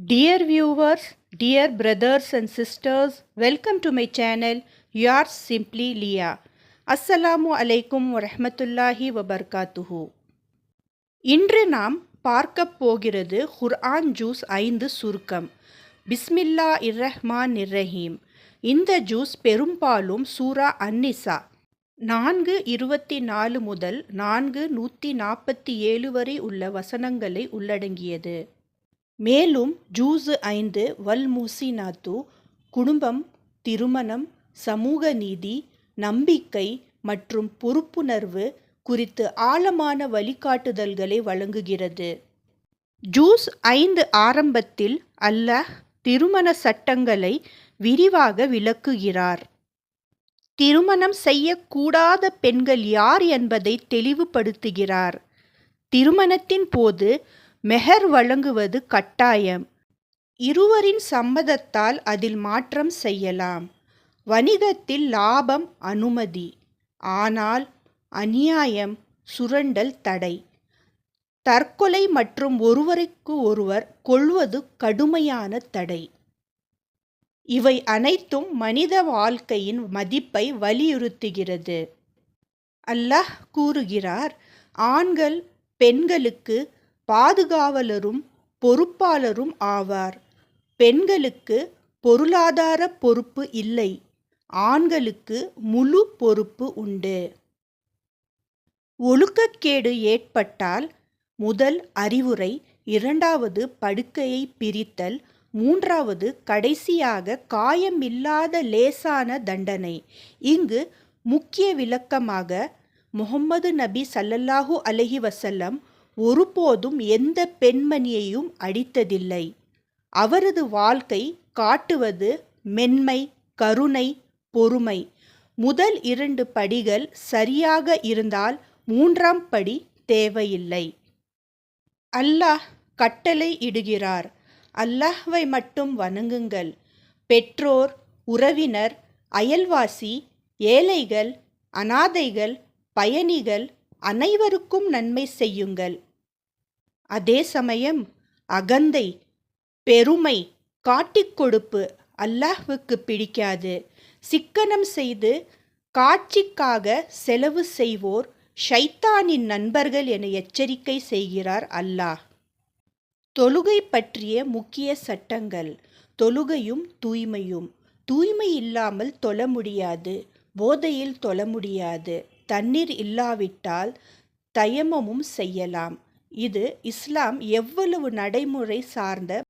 Dear viewers, dear brothers and sisters, welcome to my channel, yours simply Leah. Assalamu alaikum wa rahmatullahi wa barakatuhu. இன்று நாம் பார்க்கப் போகிறது குர்ஆன் juice 5 சுருக்கம். பிஸ்மில்லா இர்ரஹ்மான் இர்ரஹீம். இந்த juice பெரும்பாலும் சூரா அந்நிசா 4:24 முதல் 4:147 வரை உள்ள வசனங்களை உள்ளடங்கியது. மேலும் ஜூஸு 5 வல் மூசினாத்து குடும்பம், திருமணம், சமூக நீதி, நம்பிக்கை மற்றும் பொறுப்புணர்வு குறித்து ஆழமான வழிகாட்டுதல்களை வழங்குகிறது. ஜூஸ் 5 ஆரம்பத்தில் அல்லாஹ் திருமண சட்டங்களை விரிவாக விளக்குகிறார். திருமணம் செய்யக்கூடாத பெண்கள் யார் என்பதை தெளிவுபடுத்துகிறார். திருமணத்தின் போது மெஹர் வழங்குவது கட்டாயம். இருவரின் சம்மதத்தால் அதில் மாற்றம் செய்யலாம். வணிகத்தில் லாபம் அனுமதி, ஆனால் அநியாயம், சுரண்டல் தடை. தற்கொலை மற்றும் ஒருவருக்கு ஒருவர் கொல்வது கடுமையான தடை. இவை அனைத்தும் மனித வாழ்க்கையின் மதிப்பை வலியுறுத்துகிறது. அல்லாஹ் கூறுகிறார், ஆண்கள் பெண்களுக்கு பாதுகாவலரும் பொறுப்பாளரும் ஆவார். பெண்களுக்கு பொருளாதார பொறுப்பு இல்லை, ஆண்களுக்கு முழு பொறுப்பு உண்டு. ஒழுக்கக்கேடு ஏற்பட்டால் முதல் அறிவுரை, இரண்டாவது படுக்கையை பிரித்தல், மூன்றாவது கடைசியாக காயமில்லாத லேசான தண்டனை. இங்கு முக்கிய விளக்கமாக முஹம்மது நபி ஸல்லல்லாஹு அலைஹி வஸல்லம் ஒருபோதும் எந்த பெண்மணியையும் அடித்ததில்லை. அவரது வாழ்க்கை காட்டுவது மென்மை, கருணை, பொறுமை. முதல் 2 படிகள் சரியாக இருந்தால் 3ஆம் படி தேவையில்லை. அல்லாஹ் கட்டளை இடுகிறார், அல்லாஹ்வை மட்டும் வணங்குங்கள். பெற்றோர், உறவினர், அயல்வாசி, ஏழைகள், அனாதைகள், பயணிகள் அனைவருக்கும் நன்மை செய்யுங்கள். அதே சமயம் அகந்தை, பெருமை, காட்டிக்கொடுப்பு அல்லாஹ்வுக்கு பிடிக்காது. சிக்கனம் செய்து காட்சிக்காக செலவு செய்வோர் ஷைத்தானின் நண்பர்கள் என எச்சரிக்கை செய்கிறார் அல்லாஹ். தொழுகை பற்றிய முக்கிய சட்டங்கள். தொழுகையும் தூய்மையும். தூய்மை இல்லாமல் தொழ முடியாது. போதையில் தொழ முடியாது. தண்ணீர் இல்லாவிட்டால் தயமமும் செய்யலாம். இது இஸ்லாம் எவ்வளவு நடைமுறை சார்ந்த